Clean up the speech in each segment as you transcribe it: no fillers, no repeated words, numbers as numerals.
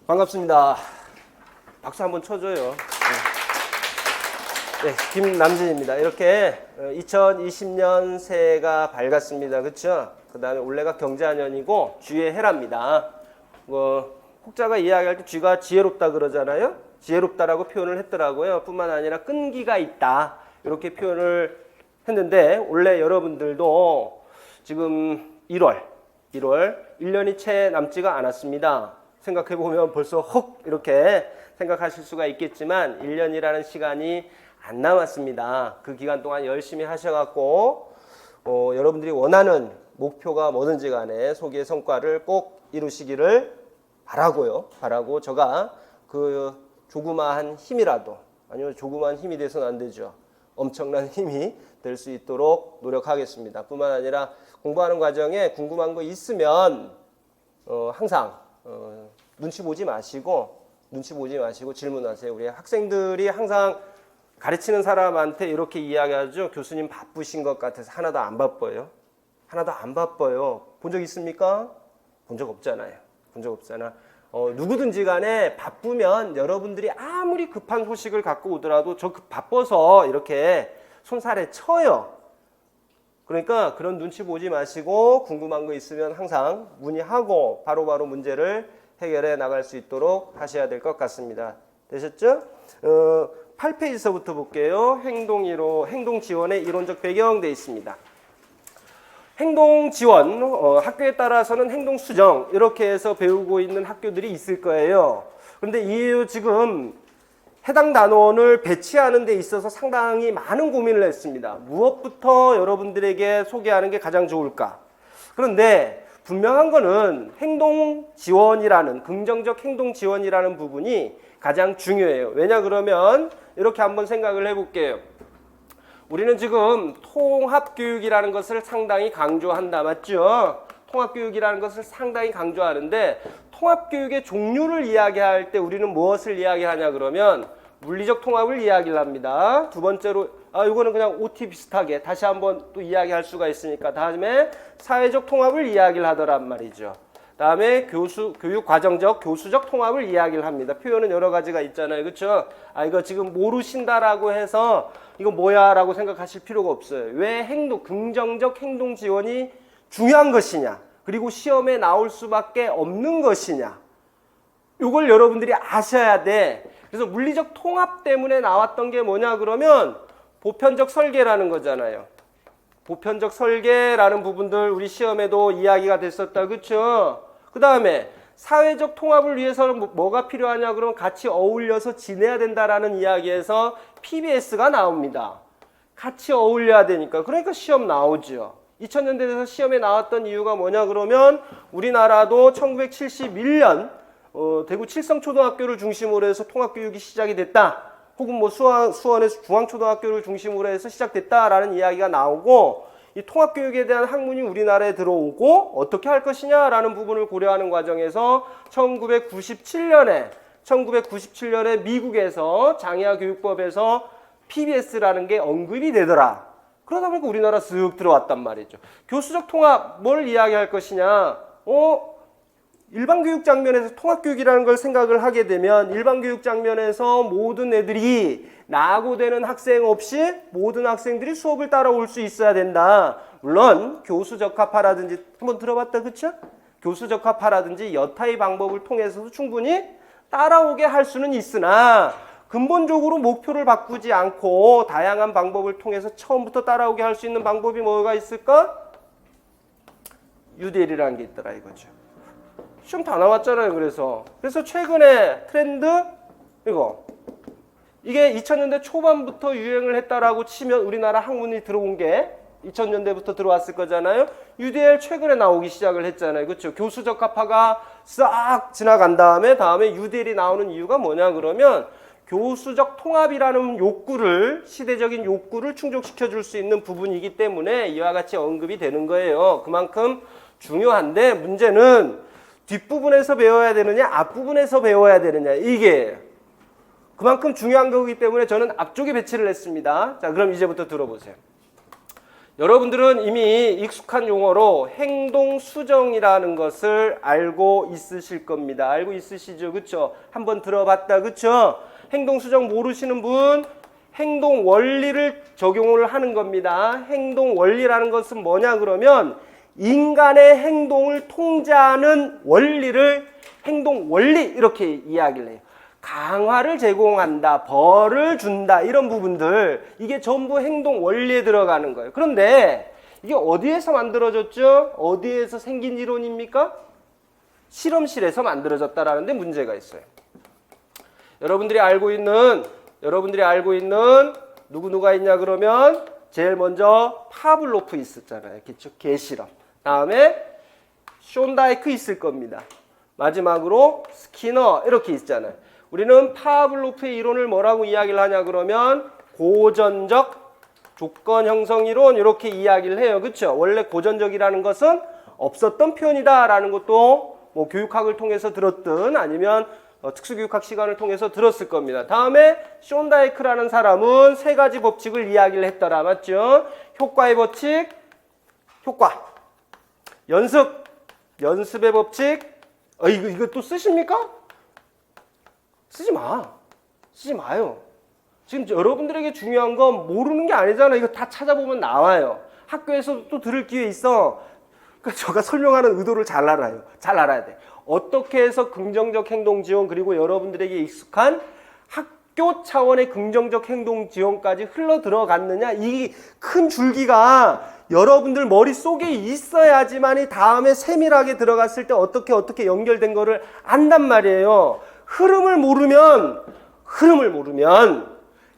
반갑습니다. 박수 한번 쳐줘요. 네, 김남진입니다. 이렇게 2020년 새해가 밝았습니다. 그쵸? 그 다음에 올해가 경자년이고 쥐의 해랍니다. 혹자가 이야기할 때 쥐가 지혜롭다 그러잖아요. 지혜롭다라고 표현을 했더라고요. 뿐만 아니라 끈기가 있다 이렇게 표현을 했는데, 원래 여러분들도 지금 1월 1년이 채 남지가 않았습니다. 생각해보면 벌써 헉 이렇게 생각하실 수가 있겠지만 1년이라는 시간이 안 남았습니다. 그 기간 동안 열심히 하셔갖고 여러분들이 원하는 목표가 뭐든지 간에 소기의 성과를 꼭 이루시기를 바라고 제가 그 조그마한 힘이라도, 아니면 조그마한 힘이 돼서는 안 되죠. 엄청난 힘이 될 수 있도록 노력하겠습니다. 뿐만 아니라 공부하는 과정에 궁금한 거 있으면 항상 눈치 보지 마시고 질문하세요. 우리 학생들이 항상 가르치는 사람한테 이렇게 이야기하죠. 교수님 바쁘신 것 같아서. 하나도 안 바빠요. 본 적 있습니까? 본 적 없잖아요. 누구든지 간에 바쁘면 여러분들이 아무리 급한 소식을 갖고 오더라도 저 바빠서 이렇게 손살에 쳐요. 그러니까 그런 눈치 보지 마시고 궁금한 거 있으면 항상 문의하고 바로바로 문제를 해결해 나갈 수 있도록 하셔야 될 것 같습니다. 되셨죠? 8페이지서부터 볼게요. 행동 지원의 이론적 배경 돼 있습니다. 행동 지원, 학교에 따라서는 행동 수정 이렇게 해서 배우고 있는 학교들이 있을 거예요. 그런데 이 지금 해당 단원을 배치하는 데 있어서 상당히 많은 고민을 했습니다. 무엇부터 여러분들에게 소개하는 게 가장 좋을까? 그런데 분명한 거는 행동 지원이라는, 긍정적 행동 지원이라는 부분이 가장 중요해요. 왜냐 그러면 이렇게 한번 생각을 해볼게요. 우리는 지금 통합교육이라는 것을 상당히 강조한다. 맞죠? 통합교육이라는 것을 상당히 강조하는데, 통합교육의 종류를 이야기할 때 우리는 무엇을 이야기하냐 그러면 물리적 통합을 이야기를 합니다. 두 번째로 이거는 그냥 OT 비슷하게 다시 한번 또 이야기할 수가 있으니까 다음에 사회적 통합을 이야기를 하더란 말이죠. 다음에 교육 과정적, 교수적 통합을 이야기를 합니다. 표현은 여러 가지가 있잖아요. 그렇죠? 이거 지금 모르신다라고 해서 이거 뭐야 라고 생각하실 필요가 없어요. 왜 긍정적 행동 지원이 중요한 것이냐, 그리고 시험에 나올 수밖에 없는 것이냐, 이걸 여러분들이 아셔야 돼. 그래서 물리적 통합 때문에 나왔던 게 뭐냐 그러면 보편적 설계라는 거잖아요. 보편적 설계라는 부분들 우리 시험에도 이야기가 됐었다. 그렇죠? 그 다음에 사회적 통합을 위해서는 뭐가 필요하냐 그러면 같이 어울려서 지내야 된다라는 이야기에서 PBS가 나옵니다. 같이 어울려야 되니까. 그러니까 시험 나오죠. 2000년대에서 시험에 나왔던 이유가 뭐냐 그러면 우리나라도 1971년 대구 칠성초등학교를 중심으로 해서 통합교육이 시작이 됐다. 혹은 수원에서 중앙초등학교를 중심으로 해서 시작됐다라는 이야기가 나오고, 이 통합교육에 대한 학문이 우리나라에 들어오고 어떻게 할 것이냐라는 부분을 고려하는 과정에서 1997년에 미국에서 장애아 교육법에서 PBS라는 게 언급이 되더라. 그러다 보니까 우리나라 쓱 들어왔단 말이죠. 교수적 통합, 뭘 이야기할 것이냐? 일반 교육 장면에서 통합교육이라는 걸 생각을 하게 되면 일반 교육 장면에서 모든 애들이 낙오되는 학생 없이 모든 학생들이 수업을 따라올 수 있어야 된다. 물론 교수적합화라든지 한번 들어봤다. 그쵸? 교수적합화라든지 여타의 방법을 통해서도 충분히 따라오게 할 수는 있으나 근본적으로 목표를 바꾸지 않고 다양한 방법을 통해서 처음부터 따라오게 할 수 있는 방법이 뭐가 있을까? UDL이라는 게 있더라 이거죠. 시험 다 나왔잖아요. 그래서 최근에 트렌드 이게 2000년대 초반부터 유행을 했다라고 치면 우리나라 학문이 들어온 게 2000년대부터 들어왔을 거잖아요. UDL 최근에 나오기 시작을 했잖아요. 그렇죠? 교수적합화가 싹 지나간 다음에 UDL이 나오는 이유가 뭐냐 그러면 교수적 통합이라는 시대적인 욕구를 충족시켜 줄 수 있는 부분이기 때문에 이와 같이 언급이 되는 거예요. 그만큼 중요한데 문제는 뒷부분에서 배워야 되느냐 앞부분에서 배워야 되느냐, 이게 그만큼 중요한 거기 때문에 저는 앞쪽에 배치를 했습니다. 자, 그럼 이제부터 들어보세요. 여러분들은 이미 익숙한 용어로 행동수정이라는 것을 알고 있으실 겁니다. 알고 있으시죠? 그쵸? 한번 들어봤다. 그쵸? 행동수정 모르시는 분, 행동원리를 적용을 하는 겁니다. 행동원리라는 것은 뭐냐 그러면 인간의 행동을 통제하는 원리를 행동원리 이렇게 이야기를 해요. 강화를 제공한다, 벌을 준다 이런 부분들 이게 전부 행동 원리에 들어가는 거예요. 그런데 이게 어디에서 만들어졌죠? 어디에서 생긴 이론입니까? 실험실에서 만들어졌다라는데 문제가 있어요. 여러분들이 알고 있는 누구누가 있냐 그러면 제일 먼저 파블로프 있었잖아요. 그쵸? 개실험. 다음에 숀다이크 있을 겁니다. 마지막으로 스키너 이렇게 있잖아요. 우리는 파블로프의 이론을 뭐라고 이야기를 하냐 그러면 고전적 조건 형성 이론 이렇게 이야기를 해요. 그렇죠? 원래 고전적이라는 것은 없었던 표현이다라는 것도 뭐 교육학을 통해서 들었든 아니면 특수교육학 시간을 통해서 들었을 겁니다. 다음에 숀다이크라는 사람은 세 가지 법칙을 이야기를 했더라. 맞죠? 효과의 법칙, 효과. 연습의 법칙. 이거 또 쓰십니까? 쓰지 마요. 지금 여러분들에게 중요한 건 모르는 게 아니잖아. 이거 다 찾아보면 나와요. 학교에서도 또 들을 기회 있어. 그러니까 제가 설명하는 의도를 잘 알아야 돼. 어떻게 해서 긍정적 행동 지원 그리고 여러분들에게 익숙한 학교 차원의 긍정적 행동 지원까지 흘러 들어갔느냐 이 큰 줄기가 여러분들 머릿속에 있어야지만이 다음에 세밀하게 들어갔을 때 어떻게 연결된 거를 안단 말이에요. 흐름을 모르면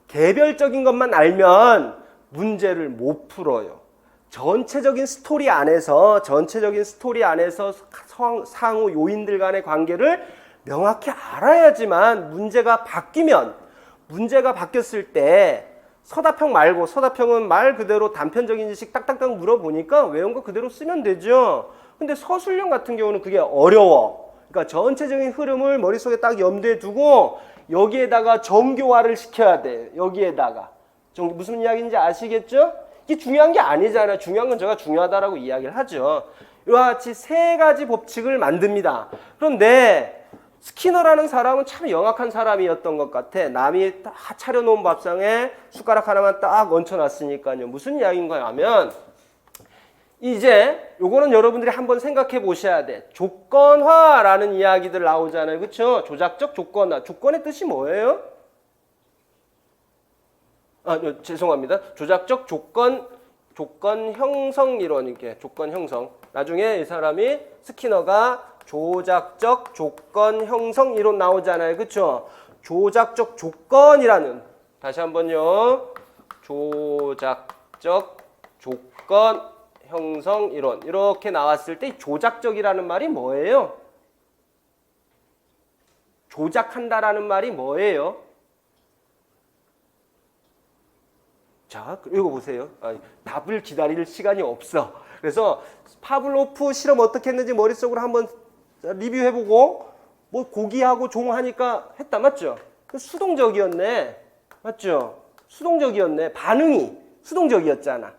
개별적인 것만 알면 문제를 못 풀어요. 전체적인 스토리 안에서 상호 요인들 간의 관계를 명확히 알아야지만 문제가 바뀌었을 때 서다평 말고 서다평은 말 그대로 단편적인 지식 딱딱딱 물어보니까 외운 거 그대로 쓰면 되죠. 근데 서술형 같은 경우는 그게 어려워. 그러니까 전체적인 흐름을 머릿속에 딱 염두에 두고 여기에다가 정교화를 시켜야 돼. 여기에다가. 무슨 이야기인지 아시겠죠? 이게 중요한 게 아니잖아요. 중요한 건 제가 중요하다라고 이야기를 하죠. 이와 같이 세 가지 법칙을 만듭니다. 그런데 스키너라는 사람은 참 영악한 사람이었던 것 같아. 남이 딱 차려놓은 밥상에 숟가락 하나만 딱 얹혀놨으니까요. 무슨 이야기인가 하면 이제 요거는 여러분들이 한번 생각해 보셔야 돼. 조건화라는 이야기들 나오잖아요. 그렇죠? 조작적 조건화. 조건의 뜻이 뭐예요? 죄송합니다. 조작적 조건 형성 이론 이게 조건 형성. 나중에 이 사람이 스키너가 조작적 조건 형성 이론 나오잖아요. 그렇죠? 조작적 조건이라는 다시 한번요. 조작적 조건 형성 이론 이렇게 나왔을 때 조작적이라는 말이 뭐예요? 조작한다라는 말이 뭐예요? 자, 읽어보세요. 답을 기다릴 시간이 없어. 그래서 파블로프 실험 어떻게 했는지 머릿속으로 한번 리뷰해보고 뭐 고기하고 종 하니까 했다. 맞죠? 수동적이었네. 맞죠? 수동적이었네. 반응이 수동적이었잖아.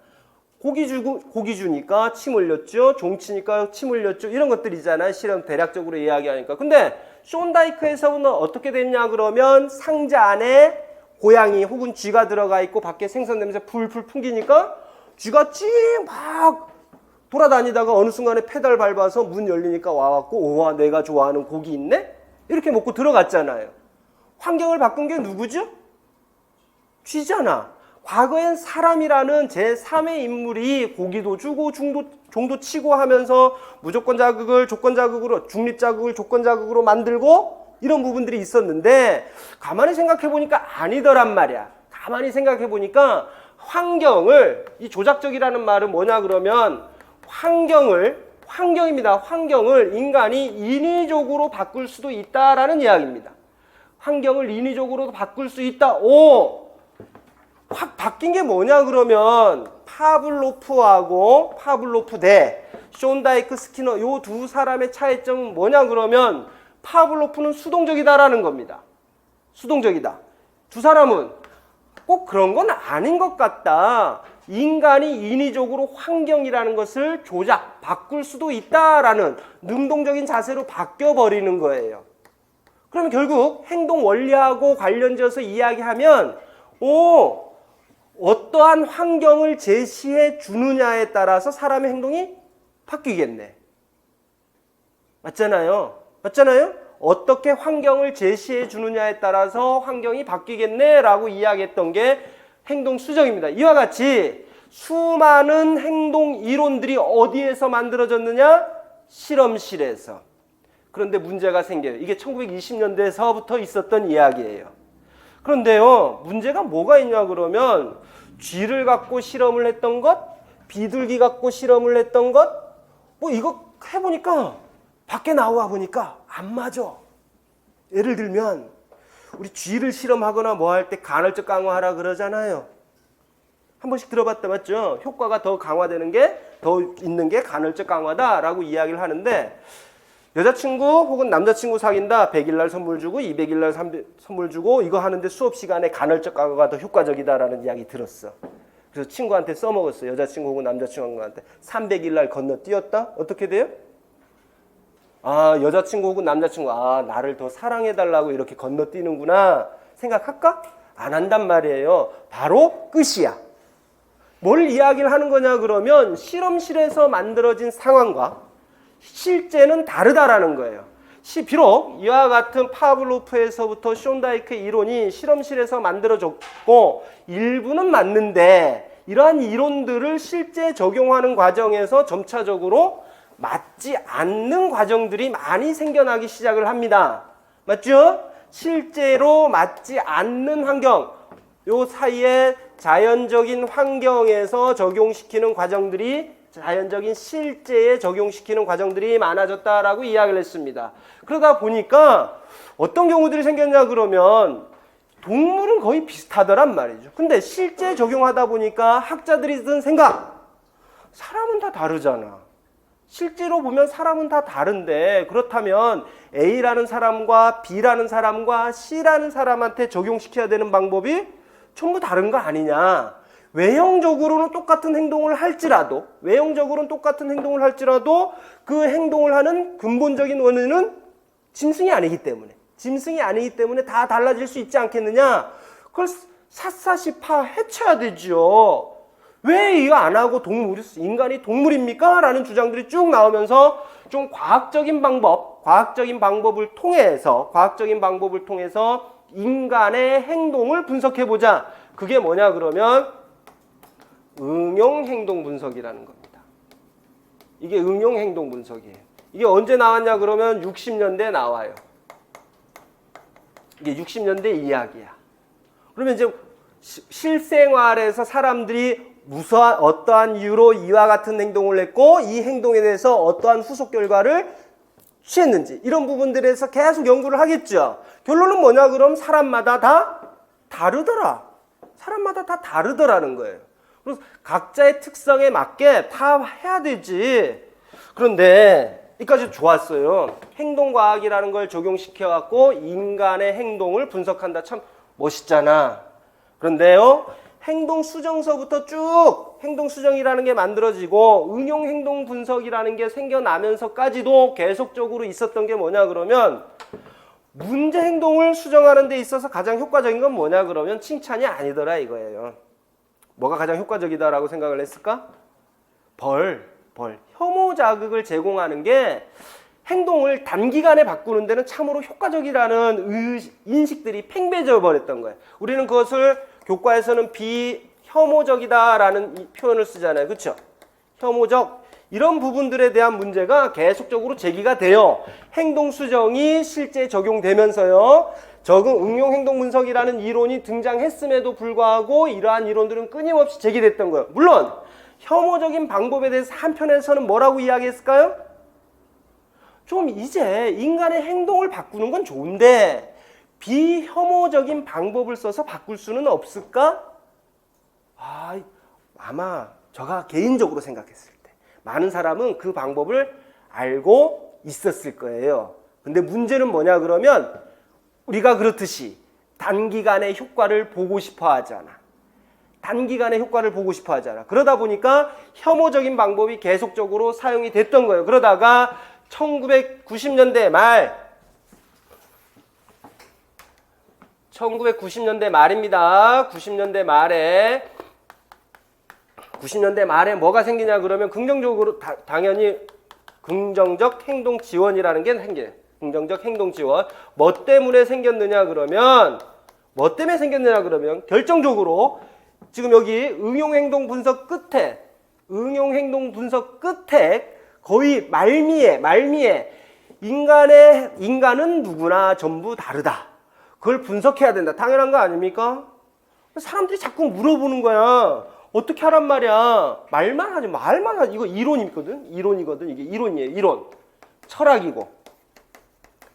고기 주니까 침 흘렸죠. 종 치니까 침 흘렸죠. 이런 것들이잖아요. 실험 대략적으로 이야기하니까. 근데 숀다이크에서는 어떻게 됐냐 그러면 상자 안에 고양이 혹은 쥐가 들어가 있고 밖에 생선 냄새 풀풀 풍기니까 쥐가 막 돌아다니다가 어느 순간에 페달 밟아서 문 열리니까 와갖고 우와 내가 좋아하는 고기 있네? 이렇게 먹고 들어갔잖아요. 환경을 바꾼 게 누구죠? 쥐잖아. 과거엔 사람이라는 제3의 인물이 고기도 주고 종도 치고 하면서 무조건 자극을 조건 자극으로 중립 자극을 조건 자극으로 만들고 이런 부분들이 있었는데 가만히 생각해 보니까 아니더란 말이야. 가만히 생각해 보니까 환경을 이 조작적이라는 말은 뭐냐 그러면 환경입니다. 환경을 인간이 인위적으로 바꿀 수도 있다라는 이야기입니다. 환경을 인위적으로 바꿀 수 있다. 확 바뀐 게 뭐냐 그러면 파블로프 대 숀다이크 스키너 요 두 사람의 차이점은 뭐냐 그러면 파블로프는 수동적이다라는 겁니다. 수동적이다. 두 사람은 꼭 그런 건 아닌 것 같다. 인간이 인위적으로 환경이라는 것을 바꿀 수도 있다라는 능동적인 자세로 바뀌어버리는 거예요. 그러면 결국 행동 원리하고 관련지어서 이야기하면 어떠한 환경을 제시해 주느냐에 따라서 사람의 행동이 바뀌겠네. 맞잖아요. 어떻게 환경을 제시해 주느냐에 따라서 환경이 바뀌겠네라고 이야기했던 게 행동 수정입니다. 이와 같이 수많은 행동 이론들이 어디에서 만들어졌느냐? 실험실에서. 그런데 문제가 생겨요. 이게 1920년대서부터 있었던 이야기예요. 그런데요, 문제가 뭐가 있냐 그러면 쥐를 갖고 실험을 했던 것, 비둘기 갖고 실험을 했던 것, 이거 해보니까 밖에 나와 보니까 안 맞아. 예를 들면 우리 쥐를 실험하거나 뭐 할 때 간헐적 강화하라 그러잖아요. 한 번씩 들어봤다 맞죠? 효과가 더 강화되는 게 더 있는 게 간헐적 강화다라고 이야기를 하는데 여자친구 혹은 남자친구 사귄다 100일 날 선물 주고 200일 날 선물 주고 이거 하는데 수업 시간에 간헐적 강화가 더 효과적이다라는 이야기 들었어. 그래서 친구한테 써먹었어. 여자친구 혹은 남자친구한테 300일 날 건너뛰었다? 어떻게 돼요? 여자친구 혹은 남자친구 나를 더 사랑해달라고 이렇게 건너뛰는구나 생각할까? 안 한단 말이에요. 바로 끝이야. 뭘 이야기를 하는 거냐 그러면 실험실에서 만들어진 상황과 실제는 다르다라는 거예요. 비록 이와 같은 파블로프에서부터 숀다이크의 이론이 실험실에서 만들어졌고 일부는 맞는데 이러한 이론들을 실제 적용하는 과정에서 점차적으로 맞지 않는 과정들이 많이 생겨나기 시작을 합니다. 맞죠? 실제로 맞지 않는 환경, 요 사이에 자연적인 환경에서 적용시키는 과정들이 자연적인 실제에 적용시키는 과정들이 많아졌다라고 이야기를 했습니다. 그러다 보니까 어떤 경우들이 생겼냐 그러면 동물은 거의 비슷하더란 말이죠. 근데 실제 적용하다 보니까 학자들이 든 생각, 사람은 다 다르잖아. 실제로 보면 사람은 다 다른데 그렇다면 A라는 사람과 B라는 사람과 C라는 사람한테 적용시켜야 되는 방법이 전부 다른 거 아니냐. 외형적으로는 똑같은 행동을 할지라도 그 행동을 하는 근본적인 원인은 짐승이 아니기 때문에 다 달라질 수 있지 않겠느냐. 그걸 샅샅이 파헤쳐야 되죠. 왜 이거 안 하고 인간이 동물입니까? 라는 주장들이 쭉 나오면서 좀 과학적인 방법을 통해서 인간의 행동을 분석해보자. 그게 뭐냐 그러면 응용행동 분석이라는 겁니다. 이게 응용행동 분석이에요. 이게 언제 나왔냐 그러면 60년대에 나와요. 이게 60년대 이야기야. 그러면 이제 실생활에서 사람들이 어떠한 이유로 이와 같은 행동을 했고 이 행동에 대해서 어떠한 후속 결과를 취했는지 이런 부분들에서 계속 연구를 하겠죠. 결론은 뭐냐 그럼 사람마다 다 다르더라는 거예요. 그래서 각자의 특성에 맞게 다 해야 되지. 그런데 여기까지 좋았어요. 행동과학이라는 걸 적용시켜갖고 인간의 행동을 분석한다. 참 멋있잖아. 그런데요, 행동수정서부터 쭉 행동수정이라는 게 만들어지고 응용행동 분석이라는 게 생겨나면서까지도 계속적으로 있었던 게 뭐냐 그러면 문제 행동을 수정하는 데 있어서 가장 효과적인 건 뭐냐 그러면 칭찬이 아니더라 이거예요. 뭐가 가장 효과적이다라고 생각을 했을까? 혐오 자극을 제공하는 게 행동을 단기간에 바꾸는 데는 참으로 효과적이라는 인식들이 팽배져 버렸던 거예요. 우리는 그것을 교과에서는 비혐오적이다라는 표현을 쓰잖아요. 그렇죠? 혐오적 이런 부분들에 대한 문제가 계속적으로 제기가 돼요. 행동 수정이 실제 적용되면서요. 응용 행동 분석이라는 이론이 등장했음에도 불구하고 이러한 이론들은 끊임없이 제기됐던 거예요. 물론 혐오적인 방법에 대해서 한편에서는 뭐라고 이야기했을까요? 좀 이제 인간의 행동을 바꾸는 건 좋은데 비혐오적인 방법을 써서 바꿀 수는 없을까? 아마 제가 개인적으로 생각했을 때 많은 사람은 그 방법을 알고 있었을 거예요. 근데 문제는 뭐냐 그러면 우리가 그렇듯이 단기간의 효과를 보고 싶어 하잖아. 단기간에 효과를 보고 싶어 하잖아. 그러다 보니까 혐오적인 방법이 계속적으로 사용이 됐던 거예요. 그러다가 1990년대 말 1990년대 말입니다. 90년대 말에 뭐가 생기냐 그러면 긍정적으로 당연히 긍정적 행동 지원이라는 게 생겨요. 긍정적 행동 지원. 뭐 때문에 생겼느냐 그러면 결정적으로 지금 여기 응용 행동 분석 끝에 거의 말미에 인간은 누구나 전부 다르다. 그걸 분석해야 된다. 당연한 거 아닙니까? 사람들이 자꾸 물어보는 거야. 어떻게 하란 말이야. 말만 하지. 이거 이론이거든. 이게 이론이에요. 이론. 철학이고.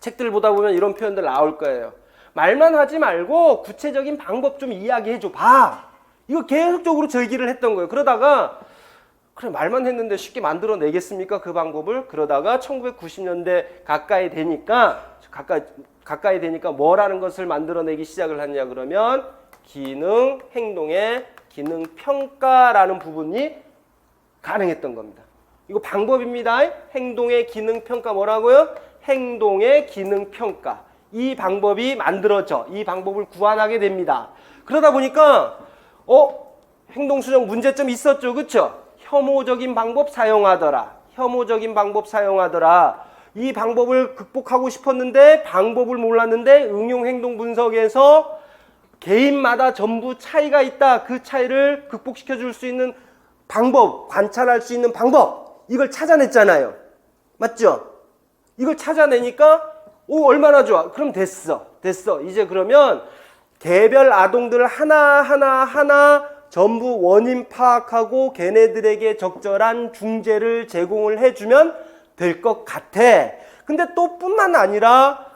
책들 보다 보면 이런 표현들 나올 거예요. 말만 하지 말고 구체적인 방법 좀 이야기해줘 봐. 이거 계속적으로 제기를 했던 거예요. 그러다가 그래 말만 했는데 쉽게 만들어내겠습니까? 그 방법을. 그러다가 1990년대 가까이 되니까 뭐라는 것을 만들어내기 시작을 하냐 그러면 기능, 행동의 기능 평가라는 부분이 가능했던 겁니다. 이거 방법입니다. 행동의 기능 평가 뭐라고요? 행동의 기능 평가. 이 방법이 만들어져. 이 방법을 구안하게 됩니다. 그러다 보니까 행동 수정 문제점 있었죠. 그렇죠? 혐오적인 방법 사용하더라. 이 방법을 극복하고 싶었는데 방법을 몰랐는데 응용 행동 분석에서 개인마다 전부 차이가 있다. 그 차이를 극복시켜 줄 수 있는 방법, 관찰할 수 있는 방법, 이걸 찾아냈잖아요. 맞죠? 이걸 찾아내니까 얼마나 좋아. 그럼 됐어. 이제 그러면 개별 아동들 하나 전부 원인 파악하고 걔네들에게 적절한 중재를 제공을 해주면 될 것 같아. 근데 또 뿐만 아니라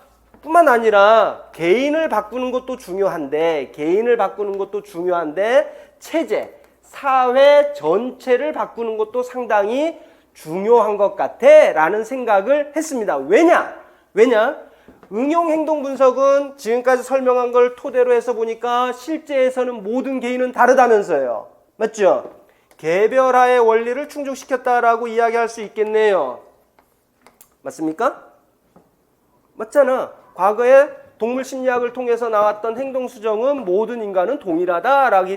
개인을 바꾸는 것도 중요한데 체제, 사회 전체를 바꾸는 것도 상당히 중요한 것 같아 라는 생각을 했습니다. 왜냐? 응용 행동 분석은 지금까지 설명한 걸 토대로 해서 보니까 실제에서는 모든 개인은 다르다면서요. 맞죠? 개별화의 원리를 충족시켰다라고 이야기할 수 있겠네요. 맞습니까? 맞잖아. 과거에 동물 심리학을 통해서 나왔던 행동 수정은 모든 인간은 동일하다라고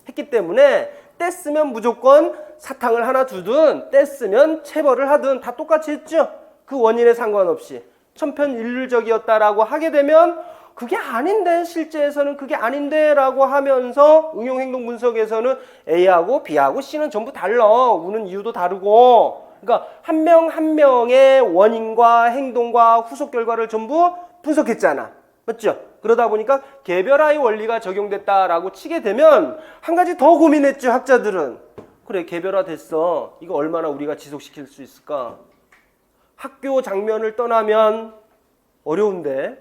했기 때문에 떼쓰면 무조건 사탕을 하나 주든 떼쓰면 체벌을 하든 다 똑같이 했죠. 그 원인에 상관없이 천편일률적이었다라고 하게 되면 그게 아닌데 실제에서는 그게 아닌데 라고 하면서 응용행동 분석에서는 A하고 B하고 C는 전부 달라. 우는 이유도 다르고 그러니까 한 명 한 명의 원인과 행동과 후속 결과를 전부 분석했잖아. 맞죠? 그러다 보니까 개별화의 원리가 적용됐다라고 치게 되면 한 가지 더 고민했죠. 학자들은. 그래 개별화 됐어. 이거 얼마나 우리가 지속시킬 수 있을까? 학교 장면을 떠나면 어려운데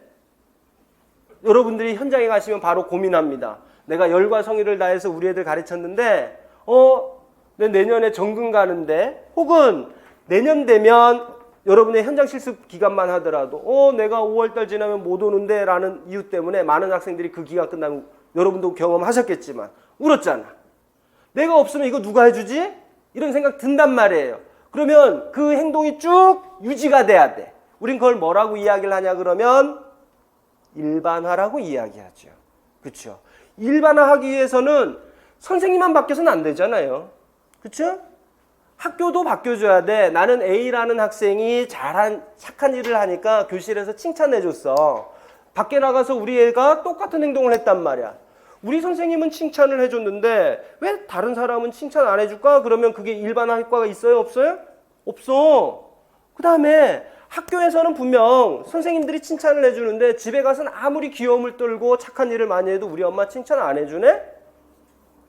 여러분들이 현장에 가시면 바로 고민합니다. 내가 열과 성의를 다해서 우리 애들 가르쳤는데 내 내년에 정근 가는데 혹은 내년 되면 여러분의 현장 실습 기간만 하더라도 내가 5월달 지나면 못 오는데 라는 이유 때문에 많은 학생들이 그 기간 끝나면 여러분도 경험하셨겠지만 울었잖아. 내가 없으면 이거 누가 해주지? 이런 생각 든단 말이에요. 그러면 그 행동이 쭉 유지가 돼야 돼. 우린 그걸 뭐라고 이야기를 하냐 그러면 일반화라고 이야기하죠. 그렇죠? 일반화하기 위해서는 선생님만 바뀌어서는 안 되잖아요. 그렇죠? 학교도 바뀌어줘야 돼. 나는 A라는 학생이 착한 일을 하니까 교실에서 칭찬해줬어. 밖에 나가서 우리 애가 똑같은 행동을 했단 말이야. 우리 선생님은 칭찬을 해줬는데 왜 다른 사람은 칭찬 안 해줄까? 그러면 그게 일반화 효과가 있어요? 없어요? 없어. 그 다음에 학교에서는 분명 선생님들이 칭찬을 해주는데 집에 가서는 아무리 귀여움을 떨고 착한 일을 많이 해도 우리 엄마 칭찬 안 해주네?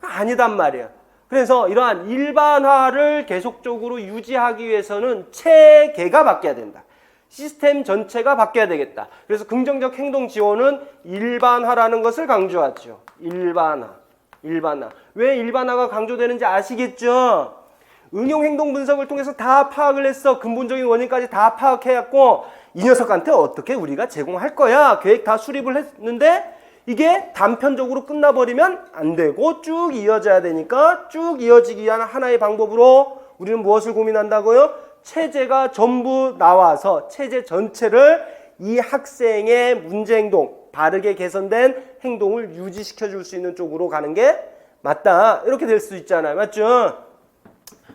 아니단 말이야. 그래서 이러한 일반화를 계속적으로 유지하기 위해서는 체계가 바뀌어야 된다. 시스템 전체가 바뀌어야 되겠다. 그래서 긍정적 행동 지원은 일반화라는 것을 강조하죠. 일반화. 왜 일반화가 강조되는지 아시겠죠? 응용 행동 분석을 통해서 다 파악을 했어. 근본적인 원인까지 다 파악해갖고 이 녀석한테 어떻게 우리가 제공할 거야. 계획 다 수립을 했는데 이게 단편적으로 끝나버리면 안 되고 쭉 이어져야 되니까 쭉 이어지기 위한 하나의 방법으로 우리는 무엇을 고민한다고요? 체제가 전부 나와서 체제 전체를 이 학생의 문제 행동, 바르게 개선된 행동을 유지시켜 줄 수 있는 쪽으로 가는 게 맞다. 이렇게 될 수 있잖아요. 맞죠?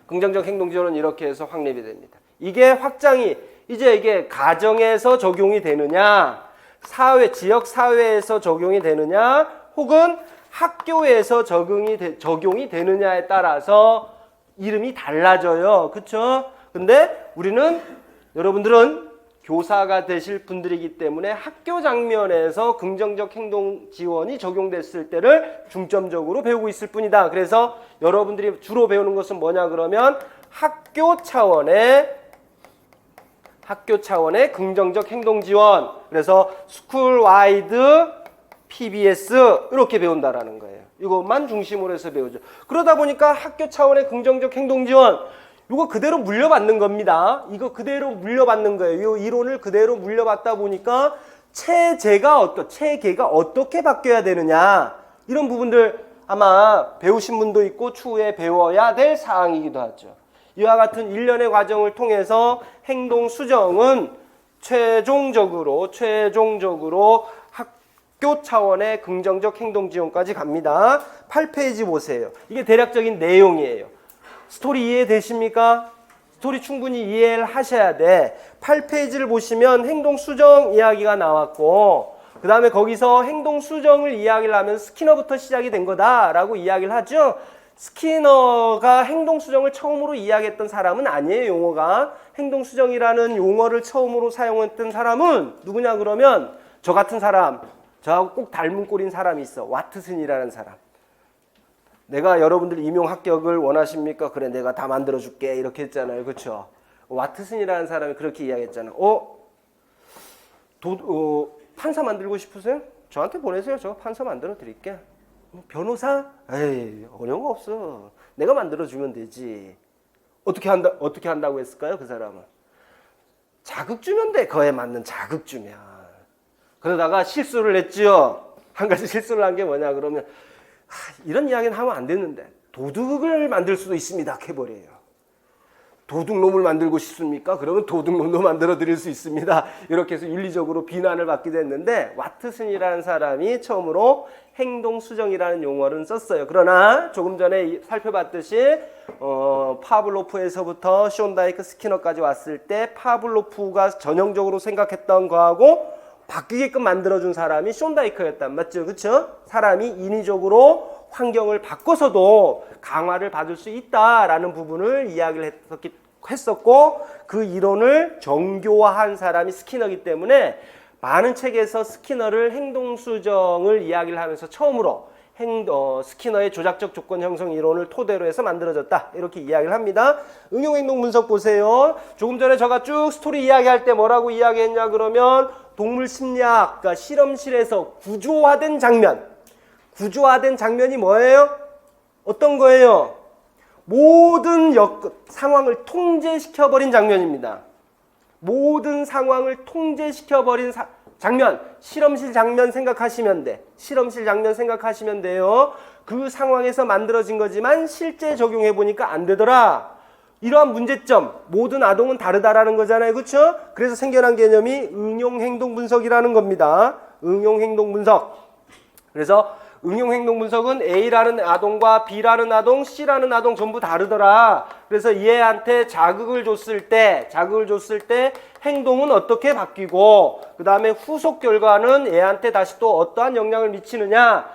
긍정적 행동 지원은 이렇게 해서 확립이 됩니다. 이게 확장이 이제 이게 가정에서 적용이 되느냐, 사회, 지역 사회에서 적용이 되느냐, 혹은 학교에서 적용이 되느냐에 따라서 이름이 달라져요. 그쵸? 근데 우리는, 여러분들은 교사가 되실 분들이기 때문에 학교 장면에서 긍정적 행동 지원이 적용됐을 때를 중점적으로 배우고 있을 뿐이다. 그래서 여러분들이 주로 배우는 것은 뭐냐 그러면 학교 차원의 긍정적 행동 지원. 그래서 스쿨 와이드 PBS 이렇게 배운다라는 거예요. 이것만 중심으로 해서 배우죠. 그러다 보니까 학교 차원의 긍정적 행동 지원, 이거 그대로 물려받는 겁니다. 이거 그대로 물려받는 거예요. 이 이론을 그대로 물려받다 보니까 체계가 어떻게 바뀌어야 되느냐, 이런 부분들 아마 배우신 분도 있고 추후에 배워야 될 사항이기도 하죠. 이와 같은 일련의 과정을 통해서 행동 수정은 최종적으로 학교 차원의 긍정적 행동 지원까지 갑니다. 8페이지 보세요. 이게 대략적인 내용이에요. 스토리 이해되십니까? 스토리 충분히 이해를 하셔야 돼. 8페이지를 보시면 행동 수정 이야기가 나왔고, 그 다음에 거기서 행동 수정을 이야기를 하면 스키너부터 시작이 된 거다라고 이야기를 하죠. 스키너가 행동 수정을 처음으로 이야기했던 사람은 아니에요. 용어가 행동 수정이라는 용어를 처음으로 사용했던 사람은 누구냐 그러면 저 같은 사람, 저하고 꼭 닮은 꼴인 사람이 있어. 와트슨이라는 사람. 내가 여러분들 임용 합격을 원하십니까? 그래, 내가 다 만들어줄게. 이렇게 했잖아요. 그렇죠? 와트슨이라는 사람이 그렇게 이야기했잖아요. 판사 만들고 싶으세요? 저한테 보내세요. 저 판사 만들어 드릴게. 변호사? 에이, 어려운 거 없어. 내가 만들어주면 되지. 어떻게 한다고 했을까요? 그 사람은. 자극 주면 돼. 그에 맞는 자극 주면. 그러다가 실수를 했죠. 한 가지 실수를 한 게 뭐냐 그러면, 이런 이야기는 하면 안 되는데 도둑을 만들 수도 있습니다. 해버려요. 도둑놈을 만들고 싶습니까? 그러면 도둑놈도 만들어 드릴 수 있습니다. 이렇게 해서 윤리적으로 비난을 받기도 했는데, 와트슨이라는 사람이 처음으로 행동수정이라는 용어를 썼어요. 그러나 조금 전에 살펴봤듯이 파블로프에서부터 션다이크, 스키너까지 왔을 때 파블로프가 전형적으로 생각했던 거하고 바뀌게끔 만들어준 사람이 션다이크였단 맞죠? 그렇죠? 사람이 인위적으로 환경을 바꿔서도 강화를 받을 수 있다라는 부분을 이야기를 했었고, 그 이론을 정교화한 사람이 스키너이기 때문에 많은 책에서 스키너를 행동수정을 이야기를 하면서 처음으로 스키너의 조작적 조건 형성 이론을 토대로 해서 만들어졌다, 이렇게 이야기를 합니다. 응용행동 분석 보세요. 조금 전에 제가 쭉 스토리 이야기할 때 뭐라고 이야기했냐 그러면 동물 심리학, 그러니까 실험실에서 구조화된 장면이 뭐예요? 어떤 거예요? 모든 상황을 통제시켜버린 장면입니다. 모든 상황을 통제시켜버린 장면, 실험실 장면 생각하시면 돼요. 그 상황에서 만들어진 거지만 실제 적용해보니까 안 되더라. 이러한 문제점, 모든 아동은 다르다라는 거잖아요. 그렇죠? 그래서 생겨난 개념이 응용행동분석이라는 겁니다. 응용행동분석. 그래서 응용행동분석은 A라는 아동과 B라는 아동, C라는 아동 전부 다르더라. 그래서 얘한테 자극을 줬을 때 행동은 어떻게 바뀌고, 그 다음에 후속 결과는 얘한테 다시 또 어떠한 영향을 미치느냐,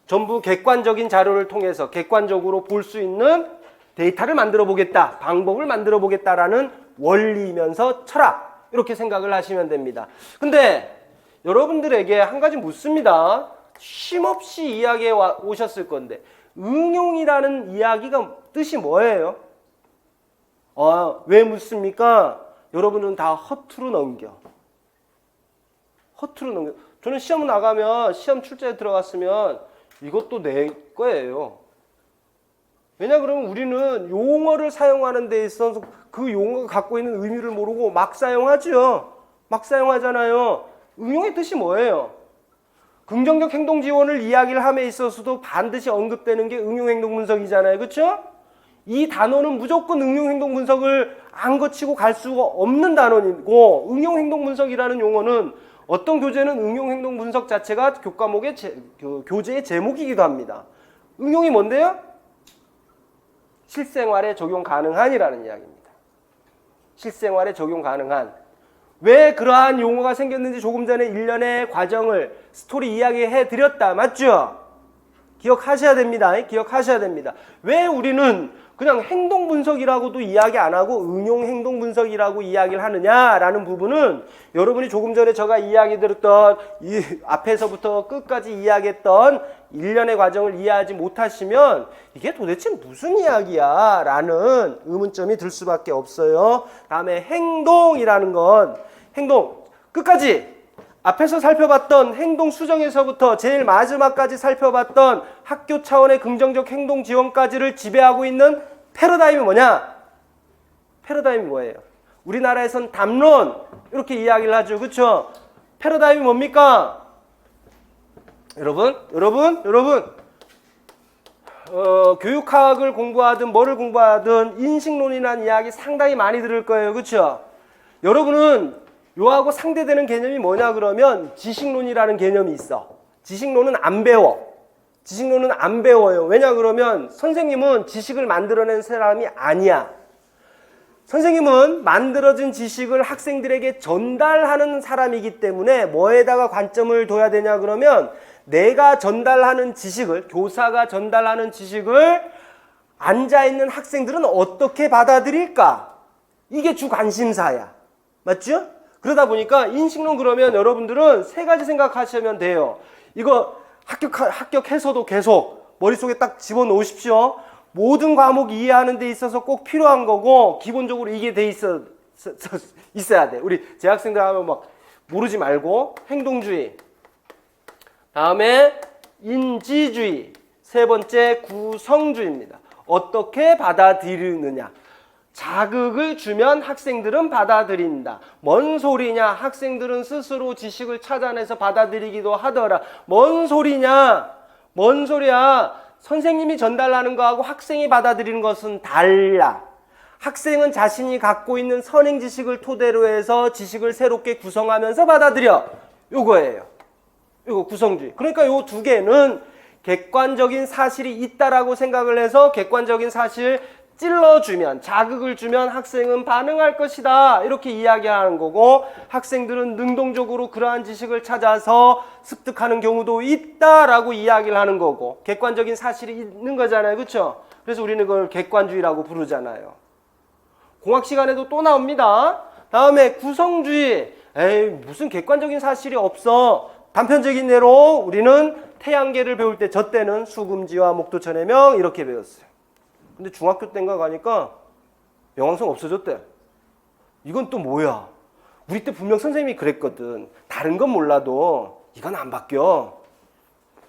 전부 객관적인 자료를 통해서 객관적으로 볼 수 있는 데이터를 만들어 보겠다, 방법을 만들어 보겠다라는 원리면서 철학, 이렇게 생각을 하시면 됩니다. 근데 여러분들에게 한 가지 묻습니다. 쉼없이 이야기해 오셨을 건데, 응용이라는 이야기가 뜻이 뭐예요? 왜 묻습니까? 여러분은 다 허투루 넘겨. 저는 시험 나가면, 시험 출제에 들어갔으면 이것도 내 거예요. 왜냐 그러면 우리는 용어를 사용하는 데 있어서 그 용어가 갖고 있는 의미를 모르고 막 사용하죠. 막 사용하잖아요. 응용의 뜻이 뭐예요? 긍정적 행동 지원을 이야기를 함에 있어서도 반드시 언급되는 게 응용행동 분석이잖아요. 그렇죠? 이 단어는 무조건 응용행동 분석을 안 거치고 갈 수가 없는 단어이고, 응용행동 분석이라는 용어는 어떤 교재는 응용행동 분석 자체가 교과목의 교재의 제목이기도 합니다. 응용이 뭔데요? 실생활에 적용 가능한이라는 이야기입니다. 실생활에 적용 가능한. 왜 그러한 용어가 생겼는지 조금 전에 일련의 과정을 스토리 이야기해 드렸다. 맞죠? 기억하셔야 됩니다. 기억하셔야 됩니다. 왜 우리는 그냥 행동 분석이라고도 이야기 안 하고 응용 행동 분석이라고 이야기를 하느냐라는 부분은 여러분이 조금 전에 제가 이야기 들었던 이 앞에서부터 끝까지 이야기했던 일련의 과정을 이해하지 못하시면 이게 도대체 무슨 이야기야 라는 의문점이 들 수밖에 없어요. 다음에 행동이라는 건 행동 끝까지 앞에서 살펴봤던 행동 수정에서부터 제일 마지막까지 살펴봤던 학교 차원의 긍정적 행동 지원까지를 지배하고 있는 패러다임이 뭐냐? 패러다임이 뭐예요? 우리나라에선 담론 이렇게 이야기를 하죠. 그렇죠? 패러다임이 뭡니까? 여러분 교육학을 공부하든 뭐를 공부하든 인식론이라는 이야기 상당히 많이 들을 거예요. 그렇죠? 여러분은 요하고 상대되는 개념이 뭐냐 그러면 지식론이라는 개념이 있어. 지식론은 안 배워. 지식론은 안 배워요. 왜냐 그러면 선생님은 지식을 만들어낸 사람이 아니야. 선생님은 만들어진 지식을 학생들에게 전달하는 사람이기 때문에 뭐에다가 관점을 둬야 되냐 그러면 내가 전달하는 지식을, 교사가 전달하는 지식을 앉아있는 학생들은 어떻게 받아들일까? 이게 주 관심사야. 맞죠? 그러다 보니까 인식론 그러면 여러분들은 세 가지 생각하시면 돼요. 이거 합격해서도 계속 머릿속에 딱 집어넣으십시오. 모든 과목 이해하는 데 있어서 꼭 필요한 거고 기본적으로 이게 돼 있어야 돼. 우리 재학생들 하면 막 모르지 말고 행동주의, 다음에 인지주의, 세 번째 구성주의입니다. 어떻게 받아들이느냐. 자극을 주면 학생들은 받아들인다. 뭔 소리냐? 학생들은 스스로 지식을 찾아내서 받아들이기도 하더라. 뭔 소리냐? 뭔 소리야? 선생님이 전달하는 거하고 학생이 받아들이는 것은 달라. 학생은 자신이 갖고 있는 선행 지식을 토대로 해서 지식을 새롭게 구성하면서 받아들여. 요거예요. 요거 구성주의. 그러니까 요 두 개는 객관적인 사실이 있다라고 생각을 해서 객관적인 사실 찔러주면, 자극을 주면 학생은 반응할 것이다 이렇게 이야기하는 거고, 학생들은 능동적으로 그러한 지식을 찾아서 습득하는 경우도 있다라고 이야기를 하는 거고, 객관적인 사실이 있는 거잖아요. 그렇죠? 그래서 우리는 그걸 객관주의라고 부르잖아요. 공학 시간에도 또 나옵니다. 다음에 구성주의. 에이 무슨 객관적인 사실이 없어. 단편적인 예로 우리는 태양계를 배울 때 저 때는 수금지와 목도천해명 이렇게 배웠어요. 근데 중학교 때인가 가니까 명왕성 없어졌대. 이건 또 뭐야? 우리 때 분명 선생님이 그랬거든. 다른 건 몰라도 이건 안 바뀌어.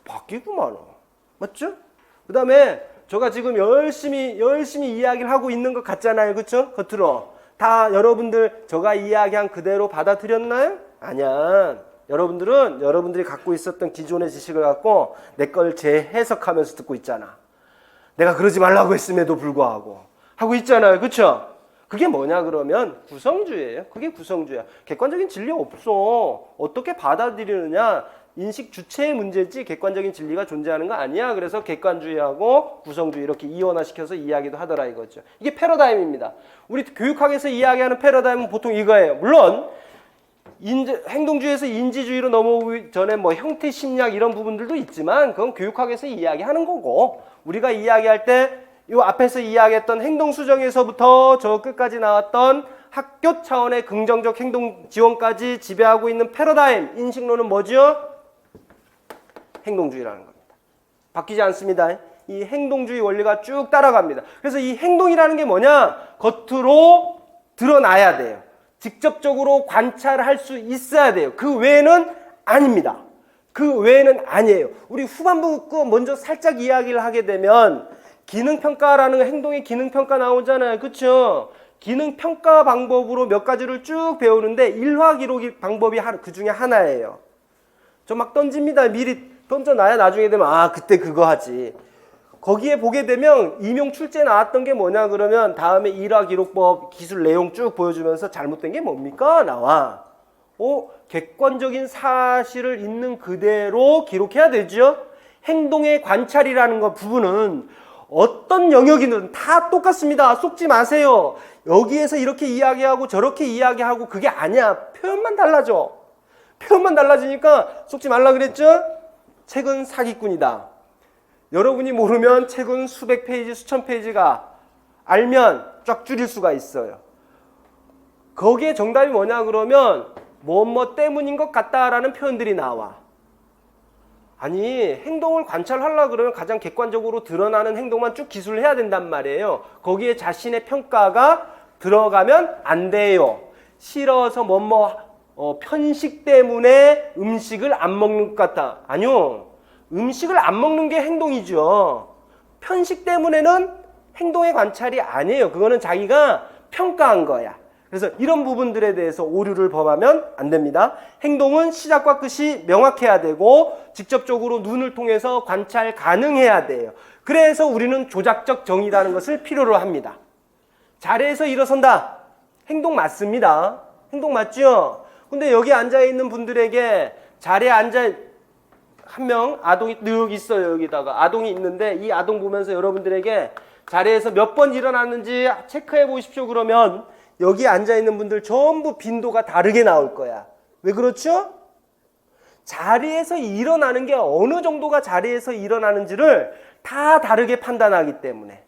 바뀌구만. 맞죠? 그 다음에 제가 지금 열심히 이야기를 하고 있는 것 같잖아요. 그쵸? 겉으로. 다 여러분들 제가 이야기한 그대로 받아들였나요? 아니야. 여러분들이 갖고 있었던 기존의 지식을 갖고 내 걸 재해석하면서 듣고 있잖아. 내가 그러지 말라고 했음에도 불구하고 하고 있잖아요. 그쵸? 그게 뭐냐 그러면 구성주의예요. 그게 구성주의야. 객관적인 진리 없어. 어떻게 받아들이느냐. 인식 주체의 문제지 객관적인 진리가 존재하는 거 아니야. 그래서 객관주의하고 구성주의 이렇게 이원화시켜서 이야기도 하더라 이거죠. 이게 패러다임입니다. 우리 교육학에서 이야기하는 패러다임은 보통 이거예요. 물론 행동주의에서 인지주의로 넘어오기 전에 뭐 형태 심리학 이런 부분들도 있지만 그건 교육학에서 이야기하는 거고, 우리가 이야기할 때 이 앞에서 이야기했던 행동 수정에서부터 저 끝까지 나왔던 학교 차원의 긍정적 행동 지원까지 지배하고 있는 패러다임, 인식론은 뭐죠? 행동주의라는 겁니다. 바뀌지 않습니다. 이 행동주의 원리가 쭉 따라갑니다. 그래서 이 행동이라는 게 뭐냐? 겉으로 드러나야 돼요. 직접적으로 관찰할 수 있어야 돼요. 그 외에는 아닙니다. 그 외에는 아니에요. 우리 후반부 거 먼저 살짝 이야기를 하게 되면 기능평가라는 행동의 기능평가 나오잖아요. 그렇죠? 기능평가 방법으로 몇 가지를 쭉 배우는데 일화기록 방법이 그 중에 하나예요. 저 막 던집니다. 미리 던져놔야 나중에 되면 아 그때 그거 하지. 거기에 보게 되면 임용 출제 나왔던 게 뭐냐 그러면 다음에 일화기록법 기술 내용 쭉 보여주면서 잘못된 게 뭡니까? 나와. 객관적인 사실을 있는 그대로 기록해야 되죠. 행동의 관찰이라는 거 부분은 어떤 영역이든 다 똑같습니다. 속지 마세요. 여기에서 이렇게 이야기하고 저렇게 이야기하고 그게 아니야. 표현만 달라져. 표현만 달라지니까 속지 말라 그랬죠? 책은 사기꾼이다. 여러분이 모르면 책은 수백 페이지, 수천 페이지가 알면 쫙 줄일 수가 있어요. 거기에 정답이 뭐냐 그러면 뭐 때문인 것 같다라는 표현들이 나와. 아니 행동을 관찰하려고 그러면 가장 객관적으로 드러나는 행동만 쭉 기술을 해야 된단 말이에요. 거기에 자신의 평가가 들어가면 안 돼요. 싫어서 편식 때문에 음식을 안 먹는 것 같다. 아니요. 음식을 안 먹는 게 행동이죠. 편식 때문에는 행동의 관찰이 아니에요. 그거는 자기가 평가한 거야. 그래서 이런 부분들에 대해서 오류를 범하면 안 됩니다. 행동은 시작과 끝이 명확해야 되고 직접적으로 눈을 통해서 관찰 가능해야 돼요. 그래서 우리는 조작적 정의라는 것을 필요로 합니다. 자리에서 일어선다. 행동 맞습니다. 행동 맞죠? 근데 여기 앉아있는 분들에게 자리에 한 명 아동이 늘 있어요. 여기다가 아동이 있는데 이 아동 보면서 여러분들에게 자리에서 몇 번 일어났는지 체크해 보십시오. 그러면 여기 앉아있는 분들 전부 빈도가 다르게 나올 거야. 왜 그렇죠? 자리에서 일어나는 게 어느 정도가 자리에서 일어나는지를 다 다르게 판단하기 때문에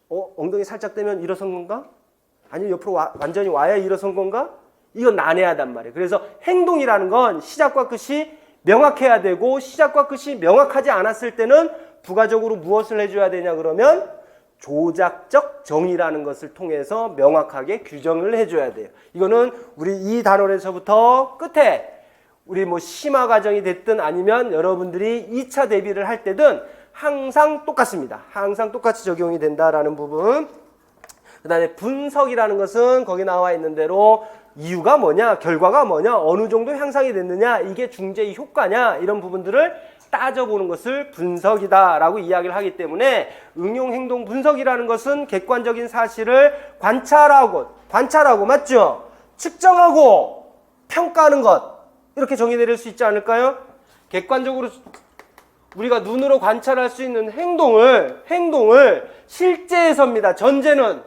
엉덩이 살짝 대면 일어선 건가? 아니면 옆으로 완전히 와야 일어선 건가? 이건 난해하단 말이에요. 그래서 행동이라는 건 시작과 끝이 명확해야 되고 시작과 끝이 명확하지 않았을 때는 부가적으로 무엇을 해줘야 되냐 그러면 조작적 정의라는 것을 통해서 명확하게 규정을 해줘야 돼요. 이거는 우리 이 단원에서부터 끝에 우리 심화 과정이 됐든 아니면 여러분들이 2차 대비를 할 때든 항상 똑같습니다. 항상 똑같이 적용이 된다라는 부분. 그 다음에 분석이라는 것은 거기 나와 있는 대로 이유가 뭐냐, 결과가 뭐냐, 어느 정도 향상이 됐느냐, 이게 중재의 효과냐 이런 부분들을 따져보는 것을 분석이다라고 이야기를 하기 때문에 응용행동 분석이라는 것은 객관적인 사실을 관찰하고 맞죠? 측정하고 평가하는 것 이렇게 정의내릴 수 있지 않을까요? 객관적으로 우리가 눈으로 관찰할 수 있는 행동을 실제에서입니다. 전제는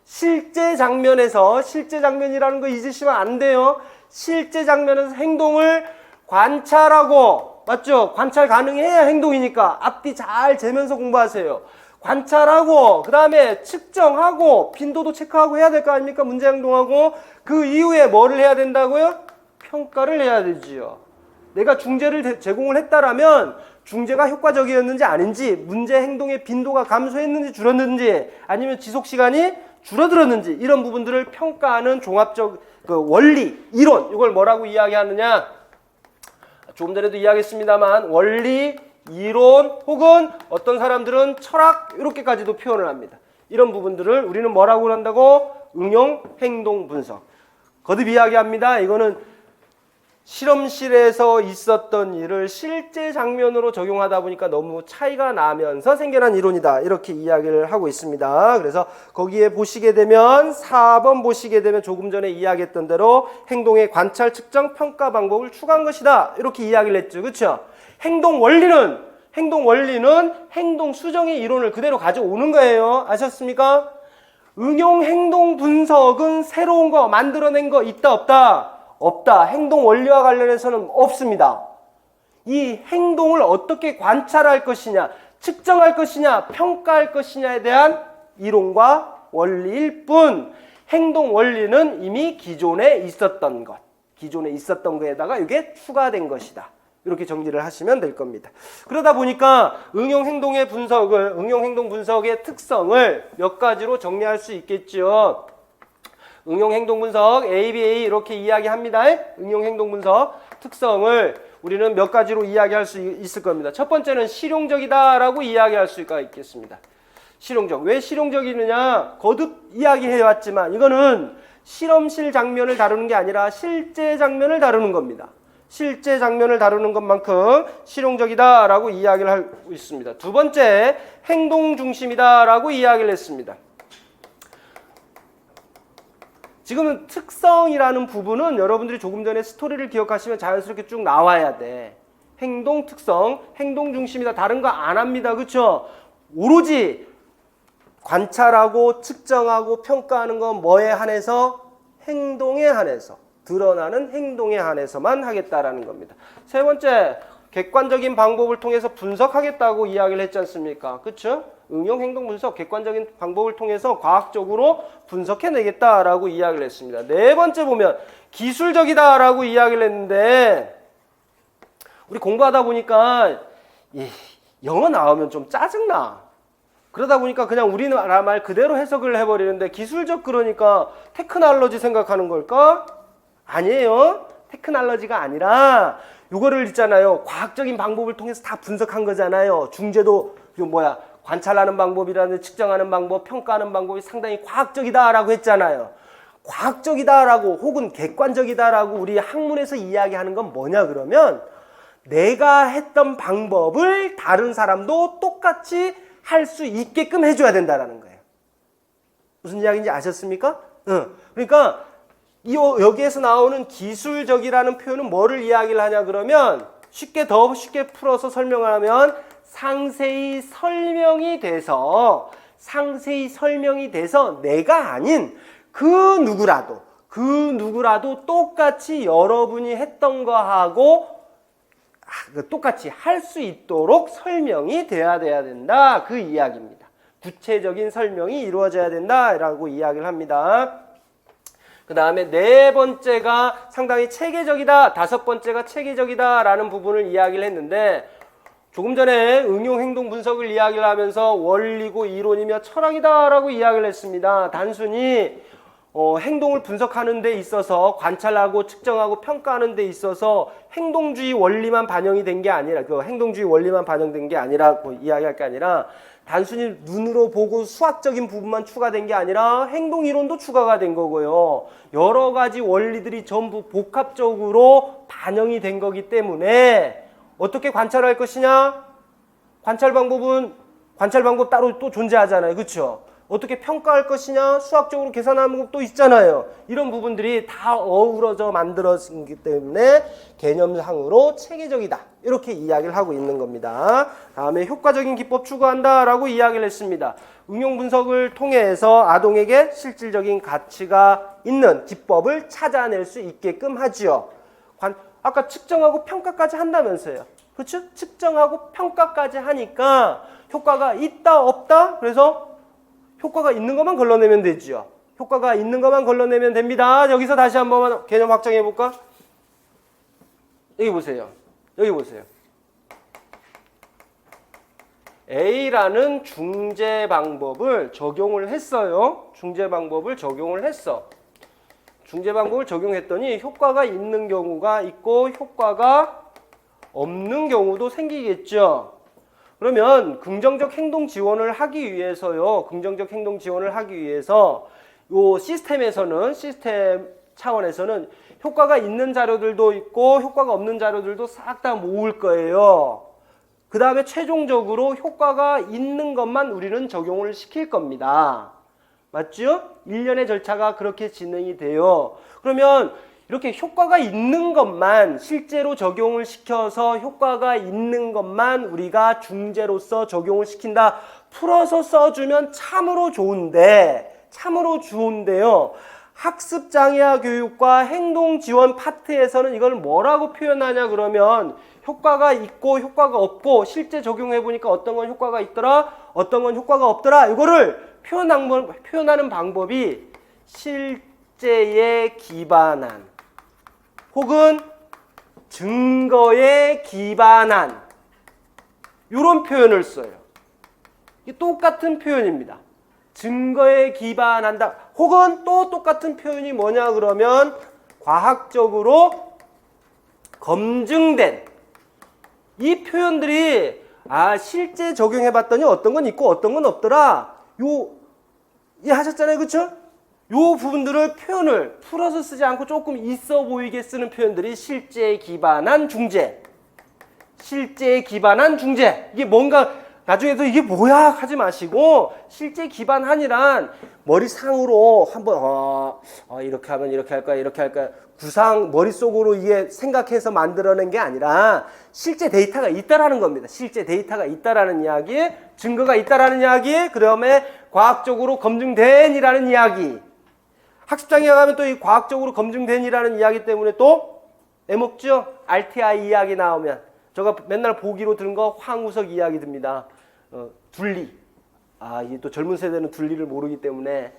실제 장면에서 실제 장면이라는 거 잊으시면 안 돼요. 실제 장면에서 행동을 관찰하고 맞죠? 관찰 가능해야 행동이니까 앞뒤 잘 재면서 공부하세요. 관찰하고 그 다음에 측정하고 빈도도 체크하고 해야 될 거 아닙니까? 문제 행동하고 그 이후에 뭐를 해야 된다고요? 평가를 해야 되지요. 내가 중재를 제공을 했다라면 중재가 효과적이었는지 아닌지 문제 행동의 빈도가 감소했는지 줄었는지 아니면 지속시간이 줄어들었는지 이런 부분들을 평가하는 종합적 원리, 이론 이걸 뭐라고 이야기하느냐 조금 전에도 이야기했습니다만 원리, 이론 혹은 어떤 사람들은 철학 이렇게까지도 표현을 합니다. 이런 부분들을 우리는 뭐라고 한다고? 응용 행동 분석. 거듭 이야기합니다. 이거는 실험실에서 있었던 일을 실제 장면으로 적용하다 보니까 너무 차이가 나면서 생겨난 이론이다. 이렇게 이야기를 하고 있습니다. 그래서 거기에 보시게 되면 4번 보시게 되면 조금 전에 이야기했던 대로 행동의 관찰, 측정, 평가 방법을 추가한 것이다. 이렇게 이야기를 했죠. 그렇죠? 행동 원리는 행동 수정의 이론을 그대로 가져오는 거예요. 아셨습니까? 응용 행동 분석은 새로운 거 만들어낸 거 있다 없다? 없다. 행동 원리와 관련해서는 없습니다. 이 행동을 어떻게 관찰할 것이냐, 측정할 것이냐, 평가할 것이냐에 대한 이론과 원리일 뿐 행동 원리는 이미 기존에 있었던 거에다가 이게 추가된 것이다. 이렇게 정리를 하시면 될 겁니다. 그러다 보니까 응용 행동 분석의 특성을 몇 가지로 정리할 수 있겠죠. 응용 행동 분석 ABA 이렇게 이야기합니다. 응용 행동 분석 특성을 우리는 몇 가지로 이야기할 수 있을 겁니다. 첫 번째는 실용적이다라고 이야기할 수가 있겠습니다. 실용적. 왜 실용적이느냐? 거듭 이야기해 왔지만 이거는 실험실 장면을 다루는 게 아니라 실제 장면을 다루는 겁니다. 실제 장면을 다루는 것만큼 실용적이다라고 이야기를 하고 있습니다. 두 번째, 행동 중심이다라고 이야기를 했습니다. 지금은 특성이라는 부분은 여러분들이 조금 전에 스토리를 기억하시면 자연스럽게 쭉 나와야 돼. 행동 특성, 행동 중심이다. 다른 거 안 합니다. 그렇죠? 오로지 관찰하고 측정하고 평가하는 건 뭐에 한해서? 행동에 한해서, 드러나는 행동에 한해서만 하겠다라는 겁니다. 세 번째, 객관적인 방법을 통해서 분석하겠다고 이야기를 했지 않습니까? 그렇죠? 응용 행동 분석, 객관적인 방법을 통해서 과학적으로 분석해내겠다라고 이야기를 했습니다. 네 번째 보면 기술적이다라고 이야기를 했는데, 우리 공부하다 보니까 영어 나오면 좀 짜증나. 그러다 보니까 그냥 우리나라 말 그대로 해석을 해버리는데, 기술적 그러니까 테크놀로지 생각하는 걸까? 아니에요. 테크놀로지가 아니라 요거를 있잖아요. 과학적인 방법을 통해서 다 분석한 거잖아요. 중재도 관찰하는 방법이라든지 측정하는 방법, 평가하는 방법이 상당히 과학적이다라고 했잖아요. 과학적이다라고 혹은 객관적이다라고 우리 학문에서 이야기하는 건 뭐냐 그러면, 내가 했던 방법을 다른 사람도 똑같이 할 수 있게끔 해줘야 된다라는 거예요. 무슨 이야기인지 아셨습니까? 그러니까 여기에서 나오는 기술적이라는 표현은 뭐를 이야기를 하냐 그러면, 더 쉽게 풀어서 설명하면 상세히 설명이 돼서 내가 아닌 그 누구라도 똑같이 여러분이 했던 거하고 똑같이 할 수 있도록 설명이 돼야 된다, 그 이야기입니다. 구체적인 설명이 이루어져야 된다라고 이야기를 합니다. 그 다음에 네 번째가 상당히 체계적이다, 다섯 번째가 체계적이다라는 부분을 이야기를 했는데, 조금 전에 응용 행동 분석을 이야기를 하면서 원리고 이론이며 철학이다라고 이야기를 했습니다. 단순히 행동을 분석하는 데 있어서, 관찰하고 측정하고 평가하는 데 있어서 행동주의 원리만 반영이 된 게 아니라, 행동주의 원리만 반영된 게 아니라고 이야기할 게 아니라, 단순히 눈으로 보고 수학적인 부분만 추가된 게 아니라 행동이론도 추가가 된 거고요. 여러 가지 원리들이 전부 복합적으로 반영이 된 거기 때문에 어떻게 관찰할 것이냐? 관찰 방법 따로 또 존재하잖아요. 그렇죠? 어떻게 평가할 것이냐? 수학적으로 계산하는 것도 있잖아요. 이런 부분들이 다 어우러져 만들어지기 때문에 개념상으로 체계적이다, 이렇게 이야기를 하고 있는 겁니다. 다음에 효과적인 기법 추구한다라고 이야기를 했습니다. 응용 분석을 통해서 아동에게 실질적인 가치가 있는 기법을 찾아낼 수 있게끔 하지요. 아까 측정하고 평가까지 한다면서요. 그렇죠? 측정하고 평가까지 하니까 효과가 있다 없다? 그래서 효과가 있는 것만 걸러내면 되죠. 효과가 있는 것만 걸러내면 됩니다. 여기서 다시 한번 개념 확정해 볼까? 여기 보세요. A라는 중재 방법을 적용을 했어요. 중재 방법을 적용했더니 효과가 있는 경우가 있고 효과가 없는 경우도 생기겠죠. 그러면 긍정적 행동 지원을 하기 위해서 요 시스템 차원에서는 효과가 있는 자료들도 있고 효과가 없는 자료들도 싹 다 모을 거예요. 그 다음에 최종적으로 효과가 있는 것만 우리는 적용을 시킬 겁니다. 맞죠? 일련의 절차가 그렇게 진행이 돼요. 그러면 이렇게 효과가 있는 것만 실제로 적용을 시켜서 효과가 있는 것만 우리가 중재로서 적용을 시킨다. 풀어서 써주면 참으로 좋은데요. 학습장애아 교육과 행동지원 파트에서는 이걸 뭐라고 표현하냐 그러면, 효과가 있고 효과가 없고 실제 적용해보니까 어떤 건 효과가 있더라, 어떤 건 효과가 없더라, 이거를 표현하는 방법이 실제에 기반한 혹은 증거에 기반한 이런 표현을 써요. 이게 똑같은 표현입니다. 증거에 기반한다. 혹은 또 똑같은 표현이 뭐냐 그러면 과학적으로 검증된, 이 표현들이 실제 적용해봤더니 어떤 건 있고 어떤 건 없더라. 이해하셨잖아요. 그렇죠? 요 부분들을 표현을 풀어서 쓰지 않고 조금 있어 보이게 쓰는 표현들이 실제에 기반한 중재. 실제에 기반한 중재. 이게 뭔가 나중에도 이게 뭐야 하지 마시고 실제 기반한이란 머리상으로 한번 이렇게 하면 이렇게 할까 이렇게 할까 구상 머릿속으로 이게 생각해서 만들어낸 게 아니라 실제 데이터가 있다라는 겁니다. 실제 데이터가 있다라는 이야기, 증거가 있다라는 이야기, 그다음에 과학적으로 검증된이라는 이야기. 학습장에 가면 또 이 과학적으로 검증된이라는 이야기 때문에 또 애먹죠. RTI 이야기 나오면 제가 맨날 보기로 들은 거 황우석 이야기 듭니다. 둘리. 이게 또 젊은 세대는 둘리를 모르기 때문에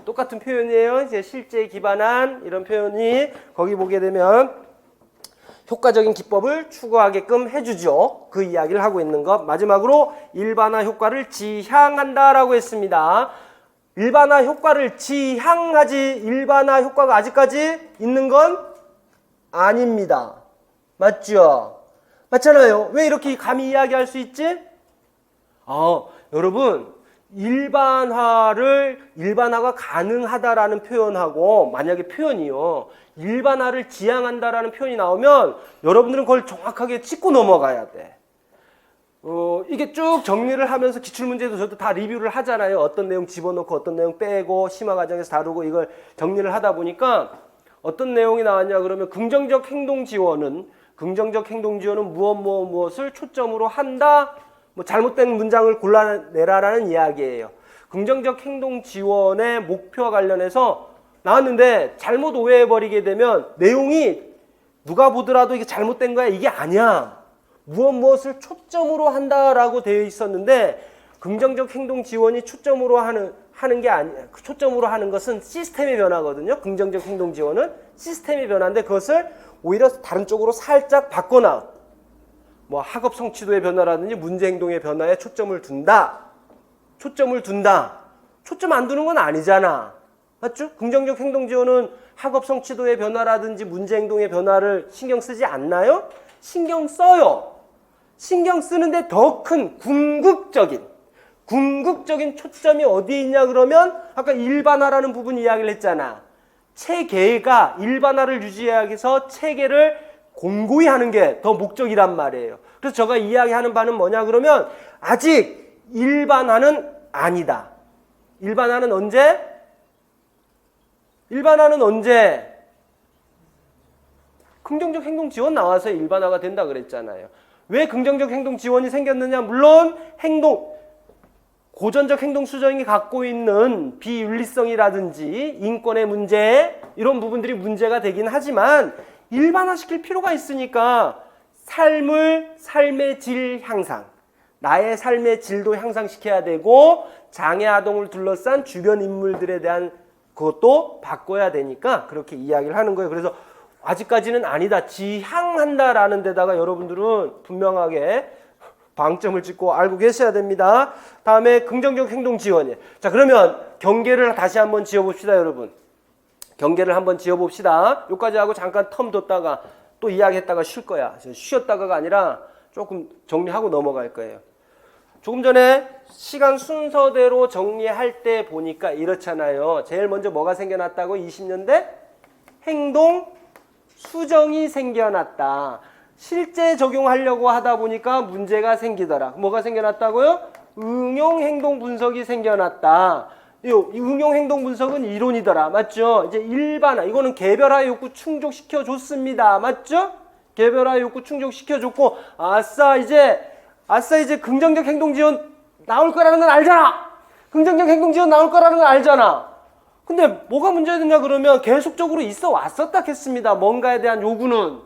똑같은 표현이에요. 이제 실제에 기반한 이런 표현이 거기 보게 되면 효과적인 기법을 추구하게끔 해주죠. 그 이야기를 하고 있는 것. 마지막으로 일반화 효과를 지향한다라고 했습니다. 일반화 효과를 지향하지 일반화 효과가 아직까지 있는 건 아닙니다. 맞죠? 맞잖아요. 왜 이렇게 감히 이야기할 수 있지? 여러분 일반화가 가능하다라는 표현하고 만약에 표현이요. 일반화를 지향한다라는 표현이 나오면 여러분들은 그걸 정확하게 짚고 넘어가야 돼. 이게 쭉 정리를 하면서 기출문제도 저도 다 리뷰를 하잖아요. 어떤 내용 집어넣고 어떤 내용 빼고 심화 과정에서 다루고 이걸 정리를 하다 보니까 어떤 내용이 나왔냐 그러면 긍정적 행동 지원은 무엇을 초점으로 한다. 잘못된 문장을 골라내라라는 이야기예요. 긍정적 행동 지원의 목표와 관련해서 나왔는데 잘못 오해해버리게 되면 내용이 누가 보더라도 이게 잘못된 거야 이게 아니야. 무엇을 초점으로 한다라고 되어 있었는데 긍정적 행동 지원이 초점으로 하는 게 아니야. 초점으로 하는 것은 시스템의 변화거든요. 긍정적 행동 지원은 시스템의 변화인데 그것을 오히려 다른 쪽으로 살짝 바꿔놔. 학업 성취도의 변화라든지 문제 행동의 변화에 초점을 둔다. 초점 안 두는 건 아니잖아. 맞죠? 긍정적 행동 지원은 학업 성취도의 변화라든지 문제 행동의 변화를 신경 쓰지 않나요? 신경 써요. 신경 쓰는데 더 큰 궁극적인 초점이 어디에 있냐 그러면 아까 일반화라는 부분 이야기를 했잖아. 체계가 일반화를 유지하기 위해서 체계를 공고히 하는 게 더 목적이란 말이에요. 그래서 제가 이야기하는 바는 뭐냐 그러면 아직 일반화는 아니다. 일반화는 언제? 긍정적 행동 지원 나와서 일반화가 된다 그랬잖아요. 왜 긍정적 행동 지원이 생겼느냐? 물론 고전적 행동 수정이 갖고 있는 비윤리성이라든지 인권의 문제 이런 부분들이 문제가 되긴 하지만 일반화시킬 필요가 있으니까 삶의 질 향상, 나의 삶의 질도 향상시켜야 되고 장애 아동을 둘러싼 주변 인물들에 대한 그것도 바꿔야 되니까 그렇게 이야기를 하는 거예요. 그래서 아직까지는 아니다. 지향한다라는 데다가 여러분들은 분명하게 방점을 찍고 알고 계셔야 됩니다. 다음에 긍정적 행동 지원이에요. 자, 그러면 경계를 다시 한번 지어봅시다, 여러분. 경계를 한번 지어봅시다. 여기까지 하고 잠깐 텀 뒀다가 또 이야기했다가 쉴 거야. 쉬었다가가 아니라 조금 정리하고 넘어갈 거예요. 조금 전에 시간 순서대로 정리할 때 보니까 이렇잖아요. 제일 먼저 뭐가 생겨났다고? 20년대 행동 수정이 생겨났다. 실제 적용하려고 하다 보니까 문제가 생기더라. 뭐가 생겨났다고요? 응용 행동 분석이 생겨났다. 이 응용 행동 분석은 이론이더라. 맞죠? 이제 일반화. 이거는 개별화 욕구 충족시켜 줬습니다. 맞죠? 개별화 욕구 충족시켜 줬고 아싸 이제 긍정적 행동 지원 나올 거라는 건 알잖아. 긍정적 행동 지원 나올 거라는 건 알잖아. 근데 뭐가 문제였냐 그러면 계속적으로 있어 왔었다 했습니다. 뭔가에 대한 요구는.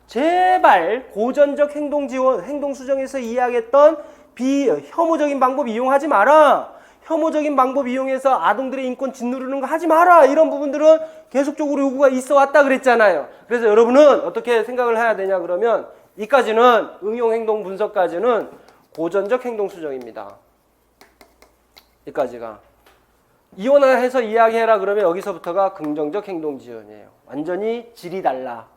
제발 고전적 행동 지원, 행동 수정에서 이야기했던 비혐오적인 방법 이용하지 마라. 혐오적인 방법 이용해서 아동들의 인권 짓누르는 거 하지 마라. 이런 부분들은 계속적으로 요구가 있어 왔다 그랬잖아요. 그래서 여러분은 어떻게 생각을 해야 되냐 그러면 이까지는 응용 행동 분석까지는 고전적 행동 수정입니다. 이까지가. 이원화해서 이야기해라 그러면 여기서부터가 긍정적 행동 지원이에요. 완전히 질이 달라.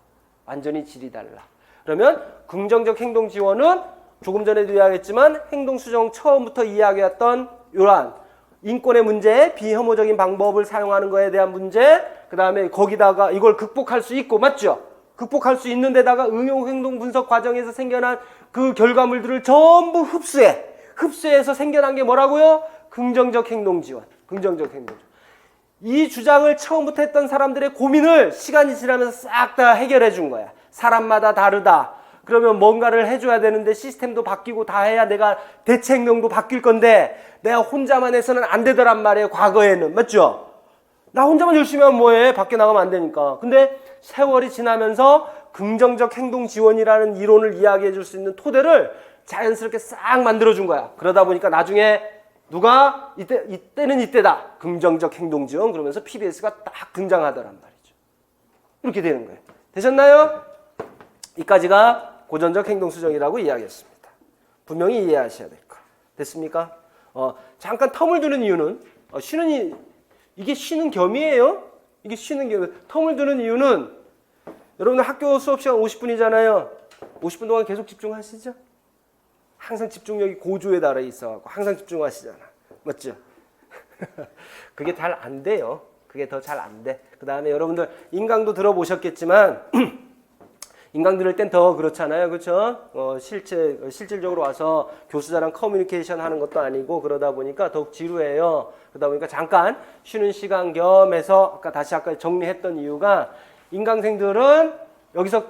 그러면 긍정적 행동 지원은 조금 전에도 이야기했지만 행동 수정 처음부터 이야기했던 이러한 인권의 문제, 비혐오적인 방법을 사용하는 거에 대한 문제, 그 다음에 거기다가 이걸 극복할 수 있고, 맞죠? 극복할 수 있는 데다가 응용행동 분석 과정에서 생겨난 그 결과물들을 전부 흡수해. 흡수해서 생겨난 게 뭐라고요? 긍정적 행동 지원. 긍정적 행동 지원. 이 주장을 처음부터 했던 사람들의 고민을 시간이 지나면서 싹 다 해결해 준 거야. 사람마다 다르다. 그러면 뭔가를 해줘야 되는데 시스템도 바뀌고 다 해야 내가 대체 행동도 바뀔 건데 내가 혼자만 해서는 안 되더란 말이에요. 과거에는. 맞죠? 나 혼자만 열심히 하면 뭐해? 밖에 나가면 안 되니까. 근데 세월이 지나면서 긍정적 행동 지원이라는 이론을 이야기해 줄 수 있는 토대를 자연스럽게 싹 만들어 준 거야. 그러다 보니까 나중에 누가 이때는 이때다. 긍정적 행동 지원 그러면서 PBS가 딱 등장하더란 말이죠. 이렇게 되는 거예요. 되셨나요? 이까지가 고전적 행동 수정이라고 이야기했습니다. 분명히 이해하셔야 될 거. 됐습니까? 잠깐 텀을 두는 이유는 이게 쉬는 겸이에요. 이게 쉬는 겸. 텀을 두는 이유는 여러분들 학교 수업 시간 50분이잖아요. 50분 동안 계속 집중하시죠? 항상 집중력이 고조에 달해 있어갖고 항상 집중하시잖아. 맞죠? 그게 잘 안 돼요. 그게 더 잘 안 돼. 그 다음에 여러분들 인강도 들어보셨겠지만 인강 들을 땐 더 그렇잖아요. 그렇죠? 실질적으로 와서 교수자랑 커뮤니케이션 하는 것도 아니고 그러다 보니까 더욱 지루해요. 그러다 보니까 잠깐 쉬는 시간 겸해서 아까 정리했던 이유가 인강생들은 여기서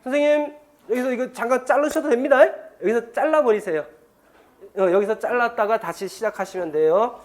선생님 여기서 이거 잠깐 자르셔도 됩니다. 여기서 잘라버리세요. 여기서 잘랐다가 다시 시작하시면 돼요.